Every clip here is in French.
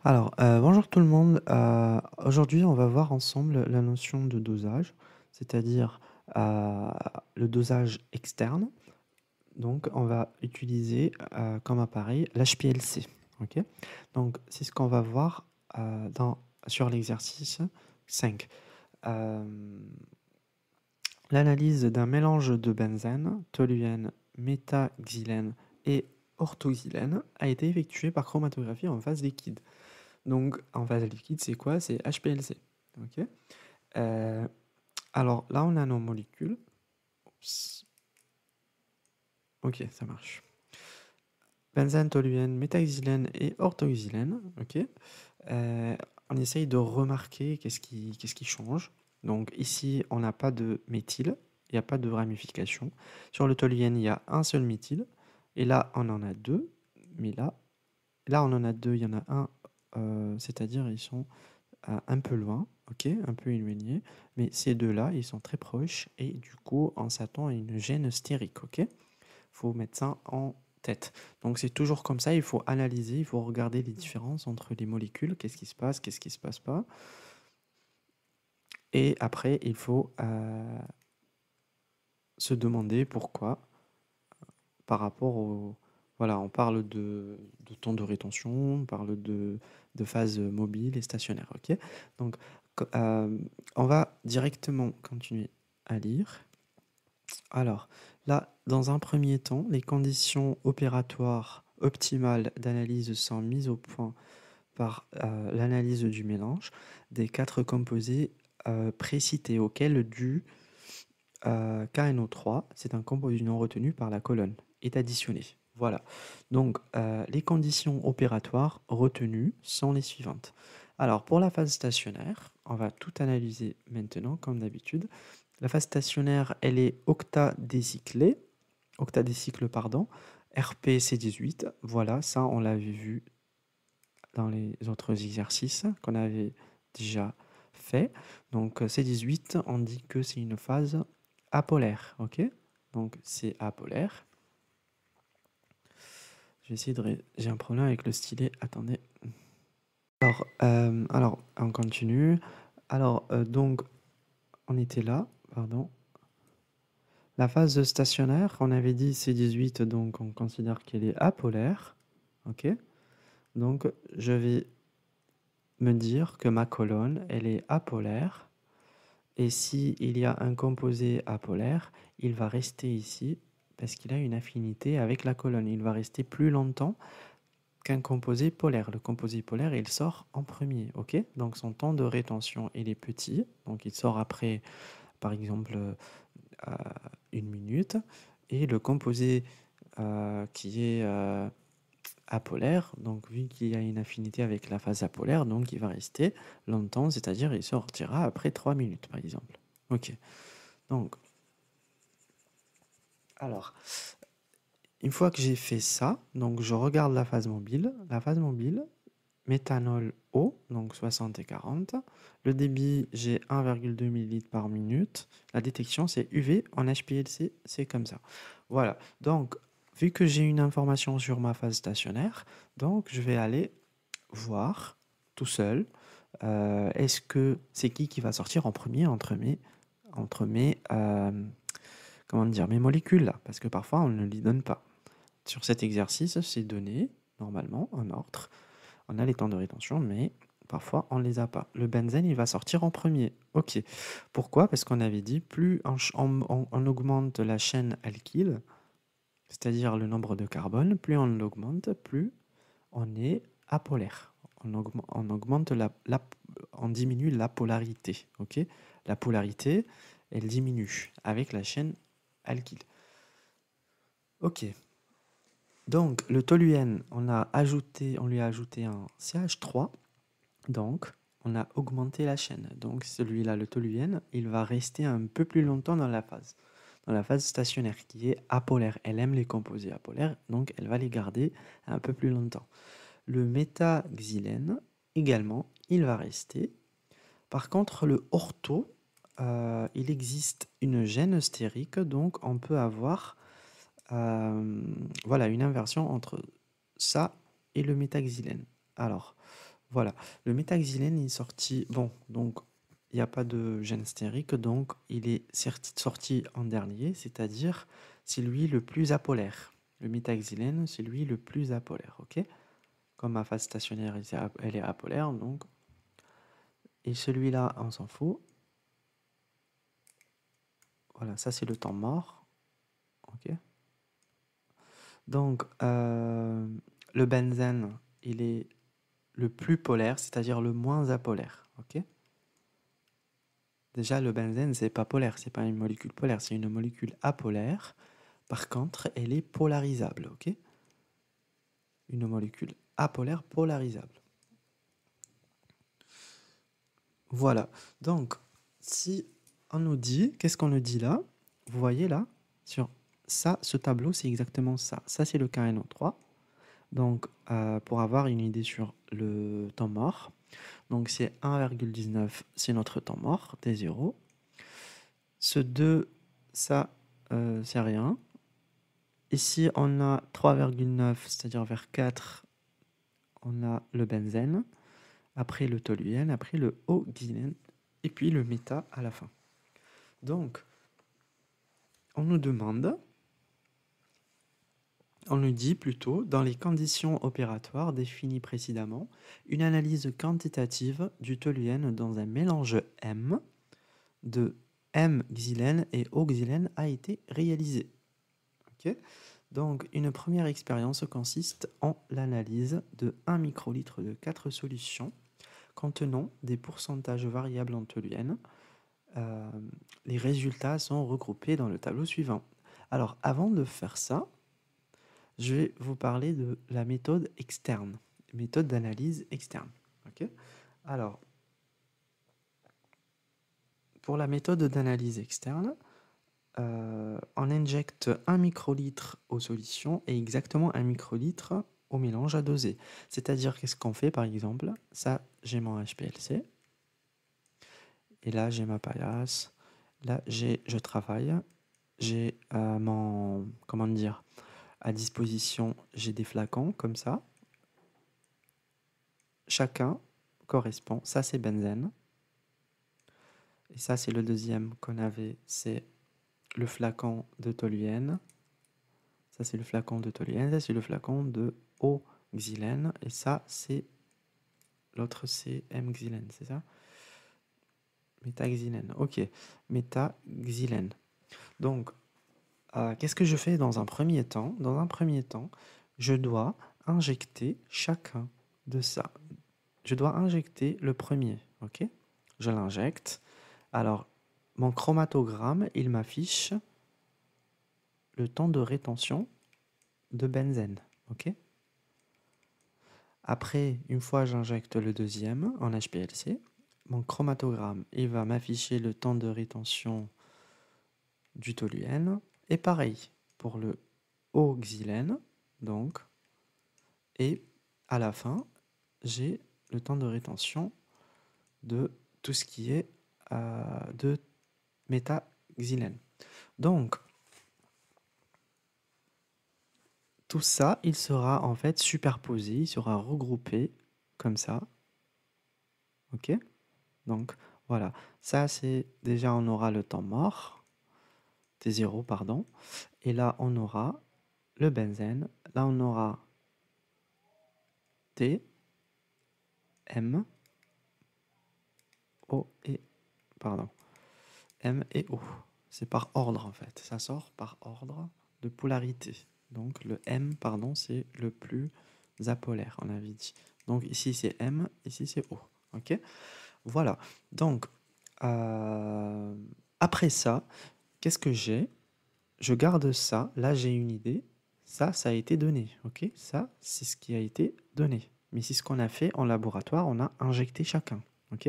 Bonjour tout le monde. Aujourd'hui, on va voir ensemble la notion de dosage, c'est-à-dire euh, le dosage externe. Donc, on va utiliser comme appareil l'HPLC. Ok. Donc, c'est ce qu'on va voir sur l'exercice 5. Euh, L'analyse d'un mélange de benzène, toluène, méthaxylène et orthoxylène a été effectuée par chromatographie en phase liquide. Donc, en phase liquide, c'est quoi? C'est HPLC. Ok. Euh, alors là, on a nos molécules. Oups. Ok, ça marche. Benzène, toluène, méthaxylène et orthoxylène. Ok. Euh, on essaye de remarquer qu'est-ce qui change. Donc ici, on n'a pas de méthyle, il n'y a pas de ramification. Sur le toluène, il y a un seul méthyle. Et là, on en a deux. Mais là on en a deux. Il y en a un, c'est-à-dire ils sont un peu loin, ok, un peu éloignés, mais ces deux-là, ils sont très proches et du coup, on s'attend à une gêne stérique, ok? Faut mettre ça en tête. Donc c'est toujours comme ça, il faut analyser, il faut regarder les différences entre les molécules, qu'est-ce qui se passe pas, et après, il faut se demander pourquoi par rapport au... Voilà, on parle de temps de rétention, on parle de phase mobile et stationnaire, ok? Donc, on va directement continuer à lire. Alors, là, dans un premier temps, les conditions opératoires optimales d'analyse sont mises au point par l'analyse du mélange des quatre composés précités auxquels du KNO3, c'est un composé non retenu par la colonne, est additionné. Voilà. Donc, les conditions opératoires retenues sont les suivantes. Alors, pour la phase stationnaire, on va tout analyser maintenant, comme d'habitude. La phase stationnaire, elle est octadécycle, pardon, RPC18. Voilà, ça, on l'avait vu dans les autres exercices qu'on avait déjà fait. Donc C18, on dit que c'est une phase apolaire, ok? Donc c'est apolaire. Je vais essayer de... J'ai un problème avec le stylet, attendez. Alors on continue. Donc, on était là, pardon. La phase stationnaire, on avait dit C18, donc on considère qu'elle est apolaire, ok? Donc, je vais me dire que ma colonne, elle est apolaire. Et si il y a un composé apolaire, il va rester ici parce qu'il a une affinité avec la colonne. Il va rester plus longtemps qu'un composé polaire. Le composé polaire, il sort en premier, ok? Donc son temps de rétention, il est petit. Donc il sort après, par exemple, euh, une minute. Et le composé qui est apolaire, donc vu qu'il y a une affinité avec la phase apolaire, donc il va rester longtemps, c'est-à-dire il sortira après 3 minutes, par exemple. Ok. Donc, alors, une fois que j'ai fait ça, donc je regarde la phase mobile. La phase mobile, méthanol eau, donc 60 et 40. Le débit, j'ai 1,2 ml par minute. La détection, c'est UV. En HPLC, c'est comme ça. Voilà. Donc, vu que j'ai une information sur ma phase stationnaire, donc je vais aller voir tout seul. Est-ce que c'est qui va sortir en premier entre mes comment dire, mes molécules là, parce que parfois on ne les donne pas. Sur cet exercice, c'est donné normalement en ordre. On a les temps de rétention, mais parfois on ne les a pas. Le benzène, il va sortir en premier. Ok. Pourquoi? Parce qu'on avait dit, plus on augmente la chaîne alkyle, c'est-à-dire le nombre de carbone, plus on l'augmente, plus on est apolaire. On augmente on diminue la polarité. Ok? La polarité, elle diminue avec la chaîne alkyle. Ok. Donc, le toluène, on lui a ajouté un CH3. Donc, on a augmenté la chaîne. Donc, celui-là, le toluène, il va rester un peu plus longtemps dans la phase stationnaire, qui est apolaire. Elle aime les composés apolaires, donc elle va les garder un peu plus longtemps. Le méthaxylène, également, il va rester. Par contre, le ortho, il existe une gêne stérique, donc on peut avoir voilà, une inversion entre ça et le méthaxylène. Alors, Voilà. Le méthaxylène est sorti. Bon, donc il n'y a pas de gène stérique, donc il est sorti en dernier, c'est-à-dire c'est lui le plus apolaire. Le méthaxylène, c'est lui le plus apolaire, ok? Comme ma phase stationnaire, elle est apolaire, donc. Et celui-là, on s'en fout. Voilà, ça c'est le temps mort, ok? Donc, le benzène, il est le plus polaire, c'est-à-dire le moins apolaire, ok? Déjà, le benzène, c'est pas polaire, c'est pas une molécule polaire, c'est une molécule apolaire. Par contre, elle est polarisable, ok? Une molécule apolaire polarisable. Voilà. Donc, si on nous dit, qu'est-ce qu'on nous dit là? Vous voyez là, sur ça, ce tableau, c'est exactement ça. Ça, c'est le KNO3. Donc, pour avoir une idée sur le temps mort, donc c'est 1,19, c'est notre temps mort, T0. Ce 2, ça, c'est rien. Ici, on a 3,9, c'est-à-dire vers 4, on a le benzène, après le toluène, après le oxylène, et puis le méta à la fin. Donc, on nous dit plutôt, dans les conditions opératoires définies précédemment, une analyse quantitative du toluène dans un mélange M de M-xylène et O-xylène a été réalisée. Okay. Donc, une première expérience consiste en l'analyse de 1 microlitre de 4 solutions contenant des pourcentages variables en toluène. Les résultats sont regroupés dans le tableau suivant. Alors, avant de faire ça, je vais vous parler de la méthode externe, méthode d'analyse externe. Okay. Alors, pour la méthode d'analyse externe, on injecte 1 microlitre aux solutions et exactement 1 microlitre au mélange à doser. C'est-à-dire, qu'est-ce qu'on fait par exemple? Ça, j'ai mon HPLC. Et là, j'ai ma paillasse. Là, je travaille. J'ai comment dire, à disposition, j'ai des flacons comme ça. Chacun correspond. Ça, c'est benzène. Et ça, c'est le deuxième qu'on avait. C'est le flacon de toluène. Ça, c'est le flacon de toluène. Ça, c'est le flacon de O-xylène. Et ça, c'est l'autre, c'est M-xylène, c'est ça? Méthaxylène. Ok. Méthaxylène. Donc, qu'est-ce que je fais dans un premier temps? Dans un premier temps, je dois injecter chacun de ça. Je dois injecter le premier, ok? Je l'injecte. Alors, mon chromatogramme, il m'affiche le temps de rétention de benzène, ok? Après, une fois j'injecte le deuxième en HPLC, mon chromatogramme, il va m'afficher le temps de rétention du toluène. Et pareil pour le oxylène, donc. Et à la fin, j'ai le temps de rétention de tout ce qui est de méthaxylène. Donc, tout ça, il sera en fait superposé, il sera regroupé comme ça. Ok? Donc, voilà. Ça, c'est déjà, on aura le temps mort, T0, pardon. Et là, on aura le benzène. Là, on aura T, M, O et... Pardon. M et O. C'est par ordre, en fait. Ça sort par ordre de polarité. Donc, le M, pardon, c'est le plus apolaire, on avait dit. Donc, ici, c'est M, ici, c'est O. Ok? Voilà. Donc, après ça, qu'est-ce que j'ai? Je garde ça. Là, j'ai une idée. Ça a été donné. Ok? Ça, c'est ce qui a été donné. Mais c'est ce qu'on a fait en laboratoire. On a injecté chacun. Ok?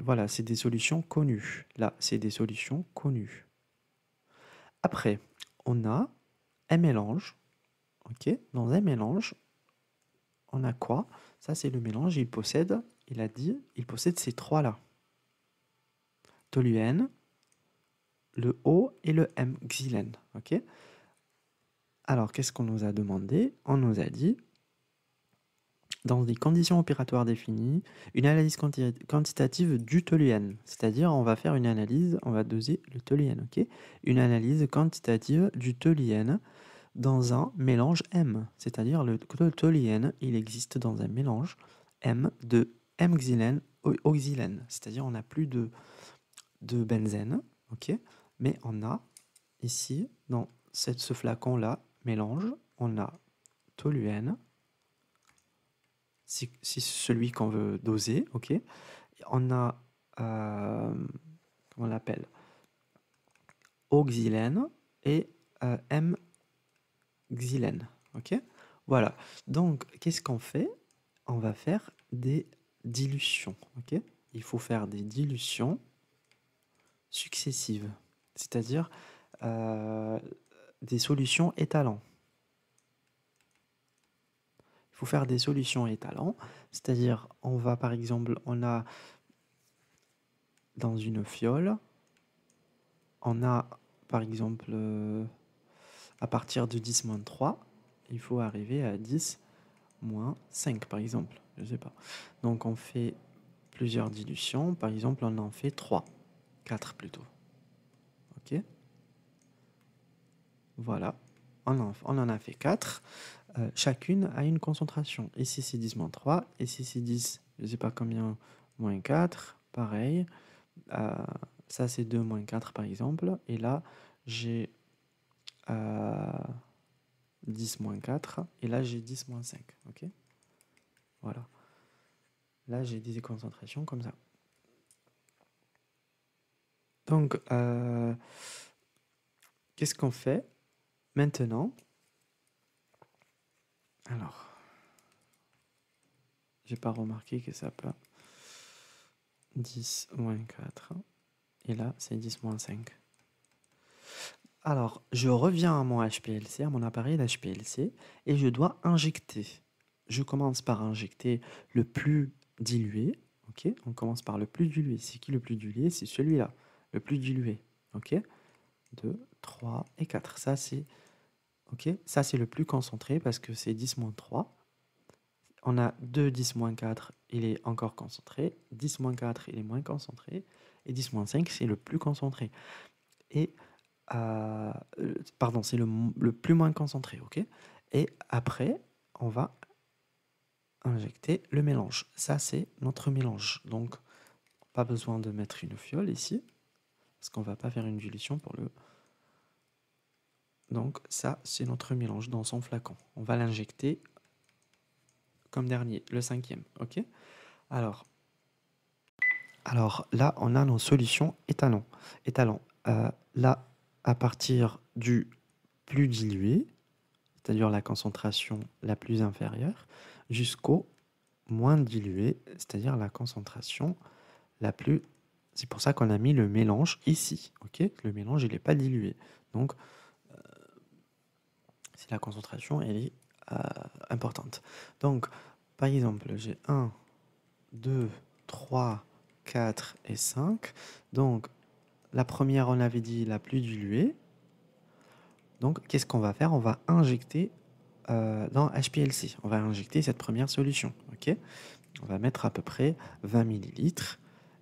Voilà, c'est des solutions connues. Là, c'est des solutions connues. Après, on a un mélange. Ok? Dans un mélange, on a quoi? Ça, c'est le mélange. Il possède ces trois-là. Toluène, le O et le M, xylène. Ok? Alors, qu'est-ce qu'on nous a demandé? On nous a dit, dans des conditions opératoires définies, une analyse quantitative du toluène. C'est-à-dire, on va faire une analyse, on va doser le toluène, ok? Une analyse quantitative du toluène dans un mélange M. C'est-à-dire, le toluène, il existe dans un mélange M de M-xylène oxylène. C'est-à-dire, on n'a plus de benzène, ok? Mais on a ici, dans ce flacon-là, mélange, on a toluène, si c'est celui qu'on veut doser, ok. On a, comment on l'appelle, oxylène et M-xylène, ok. Voilà, donc qu'est-ce qu'on fait? On va faire des dilutions, ok. Il faut faire des dilutions successives, c'est-à-dire des solutions étalant. Il faut faire des solutions étalant, c'est-à-dire on va par exemple, on a dans une fiole, on a par exemple à partir de 10-3, il faut arriver à 10-5 par exemple, je sais pas. Donc on fait plusieurs dilutions, par exemple on en fait 3, 4 plutôt. Ok. Voilà, on en a fait 4. Chacune a une concentration. Ici c'est 10-3, ici c'est 10, je sais pas combien, moins 4, pareil. Ça c'est 2 moins 4 par exemple. Et là j'ai 10 moins 4. Et là j'ai 10 moins 5. Ok. Voilà. Là j'ai des concentrations comme ça. Donc qu'est-ce qu'on fait maintenant? Alors, j'ai pas remarqué que ça peut 10 moins 4. Et là c'est 10 moins 5. Alors, je reviens à mon HPLC, à mon appareil d'HPLC, et je dois injecter. Je commence par injecter le plus dilué. Ok, on commence par le plus dilué. C'est qui le plus dilué? C'est celui-là, le plus dilué. Ok, 2, 3 et 4. Ça, c'est ça, c'est le plus concentré parce que c'est 10-3. On a 2 10-4, il est encore concentré. 10-4, il est moins concentré. Et 10-5, c'est le plus concentré. Et pardon, c'est le plus moins concentré, ok. Et après, on va injecter le mélange. Ça, c'est notre mélange. Donc, pas besoin de mettre une fiole ici, parce qu'on va pas faire une dilution pour le... Donc, ça, c'est notre mélange dans son flacon. On va l'injecter comme dernier, le 5e, ok. Alors là, on a nos solutions étalons. Là, à partir du plus dilué, c'est-à-dire la concentration la plus inférieure, jusqu'au moins dilué, c'est-à-dire la concentration la plus... C'est pour ça qu'on a mis le mélange ici, ok. Le mélange, il n'est pas dilué. Donc, si la concentration, elle est importante. Donc, par exemple, j'ai 1, 2, 3, 4 et 5. Donc, la première, on avait dit la plus diluée. Donc, qu'est-ce qu'on va faire? On va injecter dans HPLC. On va injecter cette première solution. Ok, on va mettre à peu près 20 millilitres.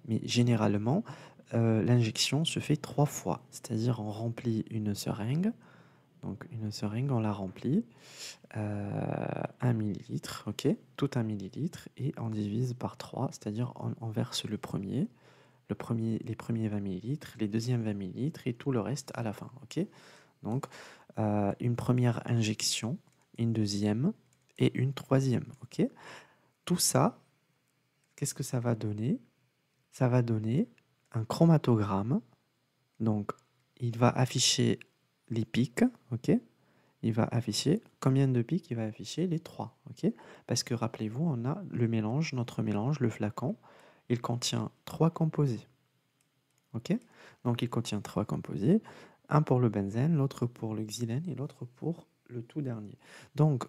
Mais généralement, l'injection se fait 3 fois. C'est-à-dire, on remplit une seringue. Donc, une seringue, on la remplit. 1 millilitre, ok, tout 1 millilitre. Et on divise par 3, c'est-à-dire on verse les premiers 20 millilitres, les deuxièmes 20 millilitres et tout le reste à la fin, ok. Donc, une première injection, une deuxième et une troisième, ok. Tout ça, qu'est-ce que ça va donner? Ça va donner un chromatogramme. Donc, il va afficher les pics, ok. Il va afficher combien de pics? Il va afficher les 3, ok. Parce que rappelez-vous, on a le mélange, notre mélange, le flacon, il contient 3 composés, ok. Donc, il contient 3 composés. Un pour le benzène, l'autre pour le xylène et l'autre pour le tout dernier. Donc,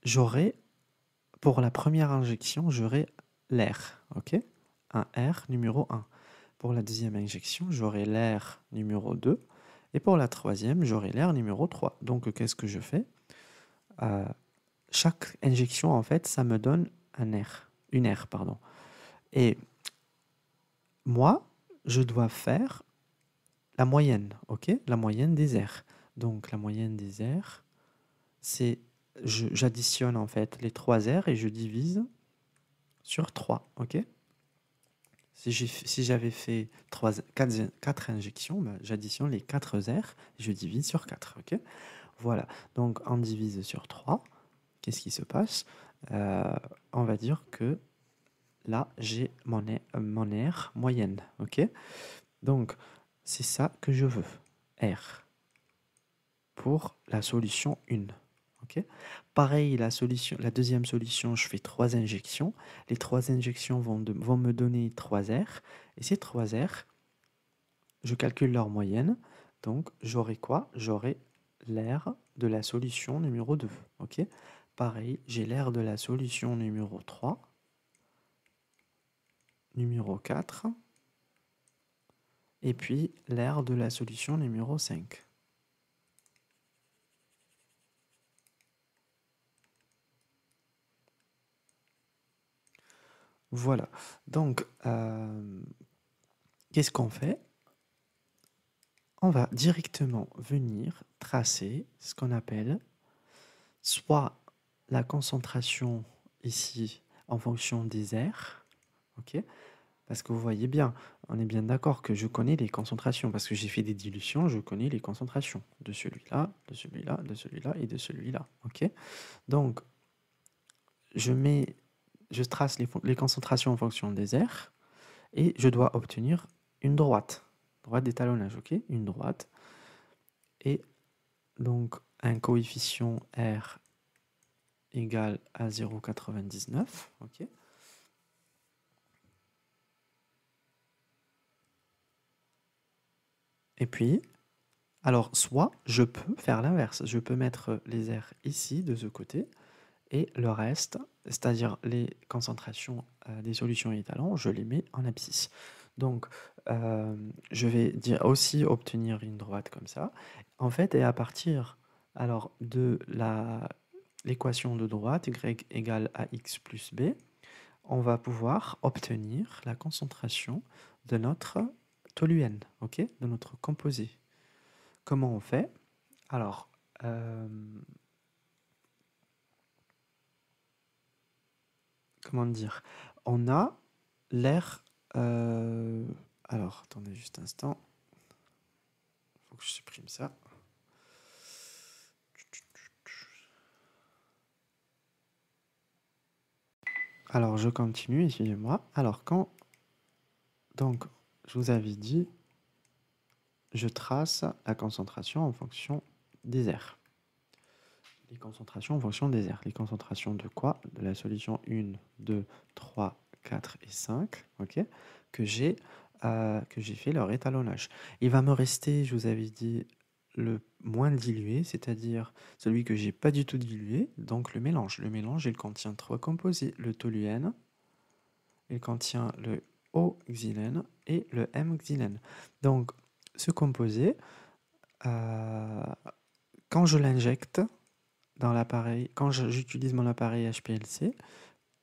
j'aurai, pour la première injection, j'aurai l'air, ok, un R numéro 1. Pour la deuxième injection, j'aurai l'air numéro 2. Et pour la troisième, j'aurai l'air numéro 3. Donc, qu'est-ce que je fais? chaque injection, en fait, ça me donne une aire, pardon. Et moi, je dois faire la moyenne, ok? La moyenne des aires. Donc, la moyenne des aires, c'est, j'additionne en fait les 3 aires et je divise sur 3, ok? Si j'avais fait 4 injections, bah, j'additionne les 4 aires et je divise sur 4, ok? Voilà, donc on divise sur 3. Qu'est-ce qui se passe? On va dire que là, j'ai mon aire moyenne, ok? Donc, c'est ça que je veux, R, pour la solution 1. ok? Pareil, la deuxième solution, je fais 3 injections. Les 3 injections vont me donner 3 R. Et ces 3 R, je calcule leur moyenne. Donc, j'aurai quoi? J'aurai l'air de la solution numéro 2. ok? Pareil, j'ai l'air de la solution numéro 3, numéro 4, et puis l'air de la solution numéro 5. Voilà. Donc, qu'est-ce qu'on fait? On va directement venir tracer ce qu'on appelle soit la concentration ici en fonction des aires, ok? Parce que vous voyez bien, on est bien d'accord que je connais les concentrations, parce que j'ai fait des dilutions, je connais les concentrations de celui-là, de celui-là, de celui-là et de celui-là, ok? Donc, je trace les concentrations en fonction des aires, et je dois obtenir une droite d'étalonnage, ok? Une droite, et donc un coefficient R égale à 0,99, ok? Et puis, alors soit je peux faire l'inverse, je peux mettre les R ici, de ce côté, et le reste, c'est-à-dire les concentrations des solutions étalons, je les mets en abscisse. Donc, je vais aussi obtenir une droite comme ça. En fait, et à partir alors, de l'équation de droite, y égale à x plus b, on va pouvoir obtenir la concentration de notre toluène, ok, de notre composé. Comment on fait? Alors, comment dire? On a l'air... alors, attendez juste un instant. Il faut que je supprime ça. Alors, je continue, excusez-moi. Alors, donc, je vous avais dit, je trace la concentration en fonction des aires. Les concentrations en fonction des aires. Les concentrations de quoi? De la solution 1, 2, 3, 4 et 5, ok, que j'ai fait leur étalonnage. Il va me rester, je vous avais dit, le moins dilué, c'est-à-dire celui que j'ai pas du tout dilué, donc le mélange. Le mélange, il contient 3 composés, le toluène, il contient le O-xylène et le M-xylène. Donc, ce composé, quand je l'injecte dans l'appareil, quand j'utilise mon appareil HPLC,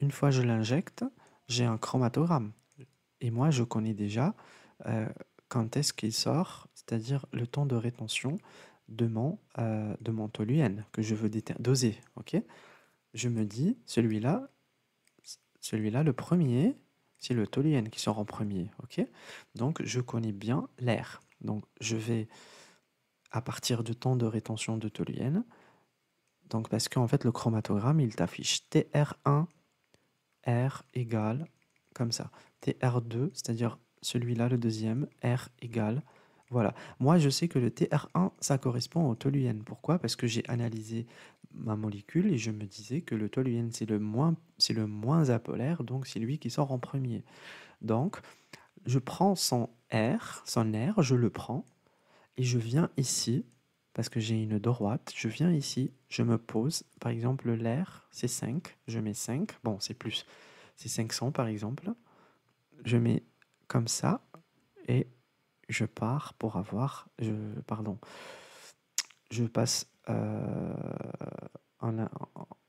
une fois je l'injecte, j'ai un chromatogramme. Et moi, je connais déjà quand est-ce qu'il sort, c'est-à-dire le temps de rétention de mon toluène que je veux doser. Ok, je me dis, celui-là, le premier, c'est le toluène qui sort en premier. Ok, donc je connais bien l'air. Donc je vais, à partir du temps de rétention de toluène, donc parce qu'en fait le chromatogramme, il t'affiche TR1, R égale, comme ça, TR2, c'est-à-dire celui-là, le deuxième, R égale, voilà. Moi, je sais que le TR1, ça correspond au toluène. Pourquoi? Parce que j'ai analysé ma molécule et je me disais que le toluène, c'est le moins apolaire, donc c'est lui qui sort en premier. Donc, je prends son R, je le prends, et je viens ici, parce que j'ai une droite, je viens ici, je me pose, par exemple, l'air, c'est 5, je mets 5, bon, c'est plus, c'est 500 par exemple, je mets comme ça, et je pars pour avoir, pardon, je passe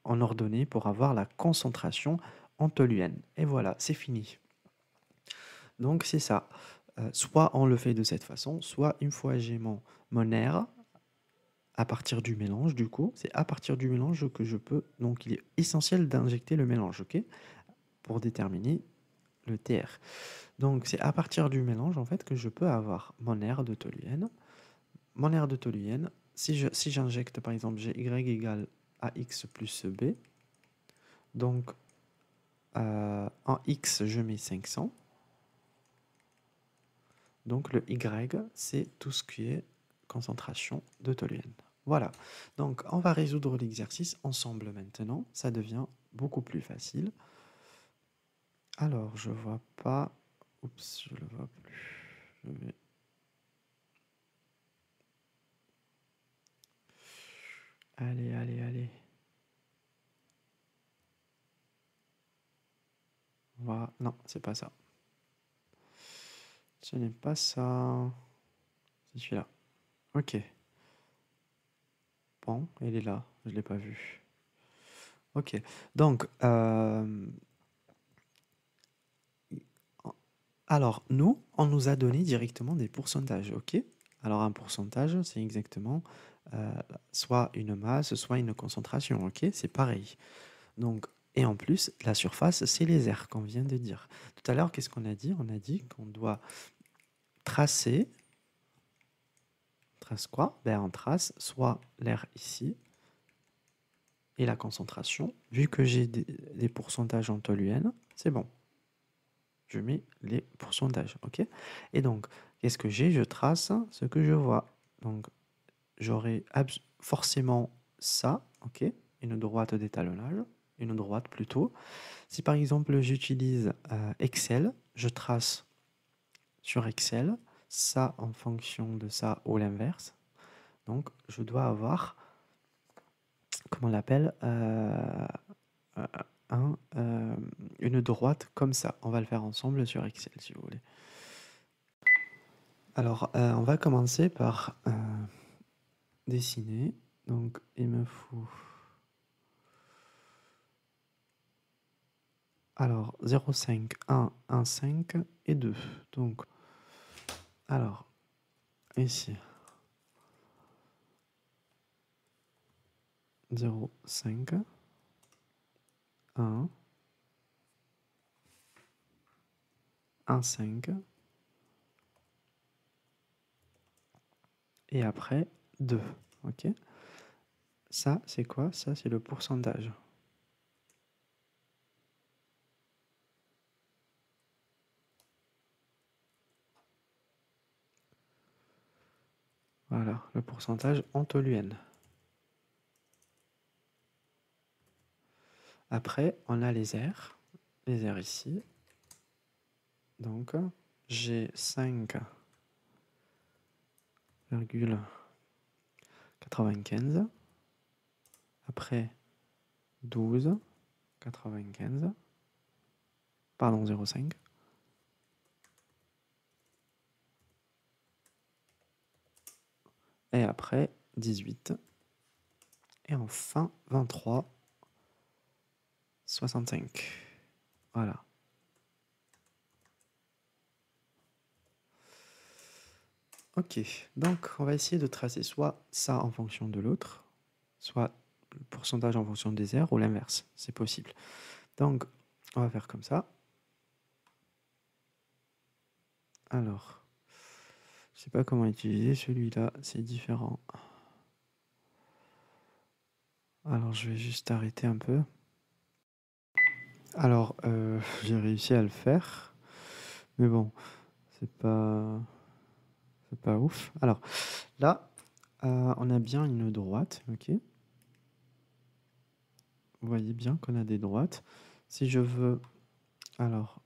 en ordonnée pour avoir la concentration en toluène. Et voilà, c'est fini. Donc c'est ça. Soit on le fait de cette façon, soit une fois j'ai mon R, à partir du mélange, du coup, c'est à partir du mélange que je peux. Donc il est essentiel d'injecter le mélange, ok, pour déterminer le TR. Donc c'est à partir du mélange en fait que je peux avoir mon R de toluène. Mon R de toluène, si j'injecte par exemple GY égale AX plus B, donc en X je mets 500. Donc le Y, c'est tout ce qui est concentration de toluène. Voilà, donc on va résoudre l'exercice ensemble maintenant, ça devient beaucoup plus facile. Alors, je vois pas... Oups, je le vois plus. Je vais... Allez, allez, allez. Voilà. Non, c'est pas ça. Ce n'est pas ça. C'est celui-là. Ok. Bon, il est là. Je l'ai pas vu. Ok. Donc, alors, nous, on nous a donné directement des pourcentages, ok? Alors, un pourcentage, c'est exactement soit une masse, soit une concentration, ok? C'est pareil. Donc, et en plus, la surface, c'est les airs qu'on vient de dire. Tout à l'heure, qu'est-ce qu'on a dit? On a dit qu'on doit tracer. Trace quoi? Ben, on trace soit l'air ici et la concentration. Vu que j'ai des pourcentages en toluène, c'est bon. Je mets les pourcentages, ok? Et donc, qu'est-ce que j'ai? Je trace ce que je vois. Donc, j'aurai forcément ça, ok? Une droite d'étalonnage, une droite plutôt. Si par exemple j'utilise Excel, je trace sur Excel ça en fonction de ça ou l'inverse. Donc je dois avoir, comment on l'appelle, une droite comme ça. On va le faire ensemble sur Excel si vous voulez. Alors on va commencer par dessiner. Donc il me faut... Alors 0,5, 1, 1,5 et 2. Donc, alors, ici, 0,5, 1, 1,5 et après 2. Ok? Ça, c'est quoi? Ça, c'est le pourcentage. Voilà, le pourcentage en toluène. Après, on a les airs. Les airs ici. Donc, j'ai 5,95. Après, 12,95. Pardon, 0,5. Et après, 18. Et enfin, 23,65. Voilà. Ok, donc on va essayer de tracer soit ça en fonction de l'autre, soit le pourcentage en fonction des airs, ou l'inverse, c'est possible. Donc, on va faire comme ça. Alors, je sais pas comment utiliser celui-là, c'est différent. Alors, je vais juste arrêter un peu. Alors, j'ai réussi à le faire, mais bon, c'est pas ouf. Alors, là, on a bien une droite, ok? Vous voyez bien qu'on a des droites. Si je veux, alors,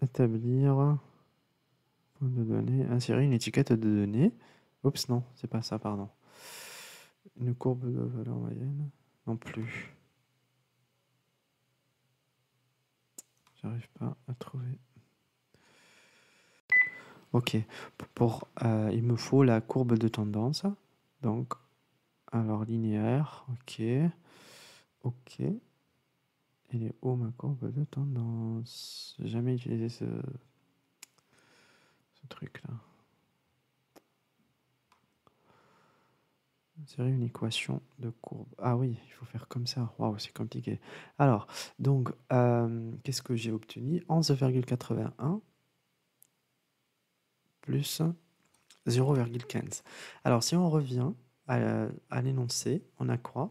établir point de données, insérer une étiquette de données. Oups, non, c'est pas ça, pardon. Une courbe de valeur moyenne, non plus. J'arrive pas à trouver. Ok, il me faut la courbe de tendance. Donc, alors linéaire, ok. Ok. Il est haut ma courbe de tendance. J'ai jamais utilisé ce truc-là. C'est une équation de courbe. Ah oui, il faut faire comme ça. Waouh, c'est compliqué. Alors, donc, qu'est-ce que j'ai obtenu? 11,81 plus 0,15. Alors, si on revient à l'énoncé, on a quoi?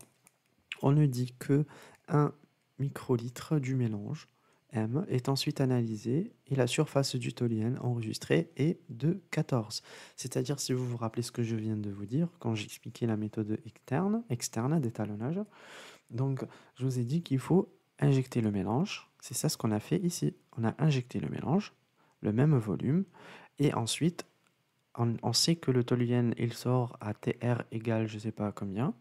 On nous dit que 1 microlitre du mélange M est ensuite analysé et la surface du toluène enregistrée est de 14. C'est-à-dire, si vous vous rappelez ce que je viens de vous dire quand j'expliquais la méthode externe d'étalonnage, donc je vous ai dit qu'il faut injecter le mélange. C'est ça ce qu'on a fait ici. On a injecté le mélange, le même volume, et ensuite on sait que le toluène il sort à TR égale je sais pas combien,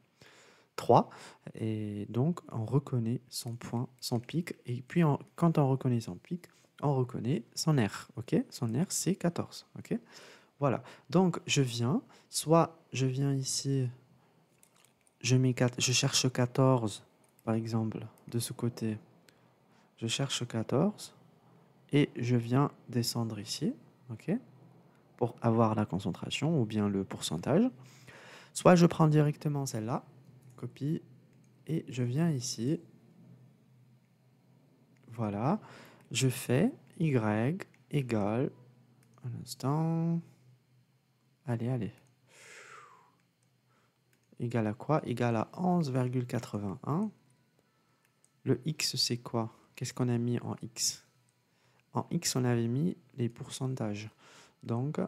3, et donc on reconnaît son point, son pic, et puis quand on reconnaît son pic, on reconnaît son R, ok? Son R c'est 14, ok? Voilà, donc je viens ici, je cherche 14, par exemple, de ce côté, je cherche 14, et je viens descendre ici, ok? Pour avoir la concentration, ou bien le pourcentage, soit je prends directement celle-là, copie, et je viens ici, voilà, je fais y égale, un instant, allez, égal à quoi? Égal à 11,81. Le x, c'est quoi? Qu'est-ce qu'on a mis en x? En x, on avait mis les pourcentages. Donc,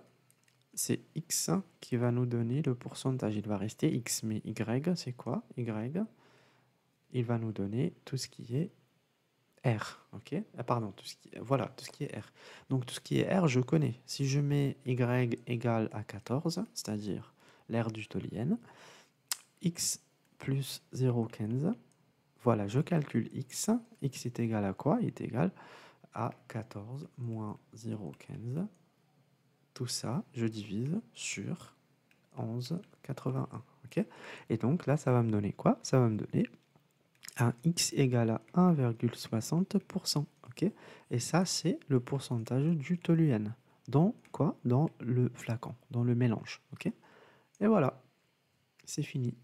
c'est x qui va nous donner le pourcentage. Il va rester x, mais y, c'est quoi? Y, il va nous donner tout ce qui est R, ok? Pardon, voilà, tout ce qui est R. Donc tout ce qui est R, je connais. Si je mets Y égale à 14, c'est-à-dire l'aire du toluène, X plus 0,15, voilà, je calcule X. X est égal à quoi? Il est égal à 14 moins 0,15. Tout ça, je divise sur 11,81, ok? Et donc là, ça va me donner quoi? Ça va me donner un x égale à 1,60%. Ok, et ça, c'est le pourcentage du toluène. Dans quoi? Dans le flacon, dans le mélange. Ok, et voilà, c'est fini.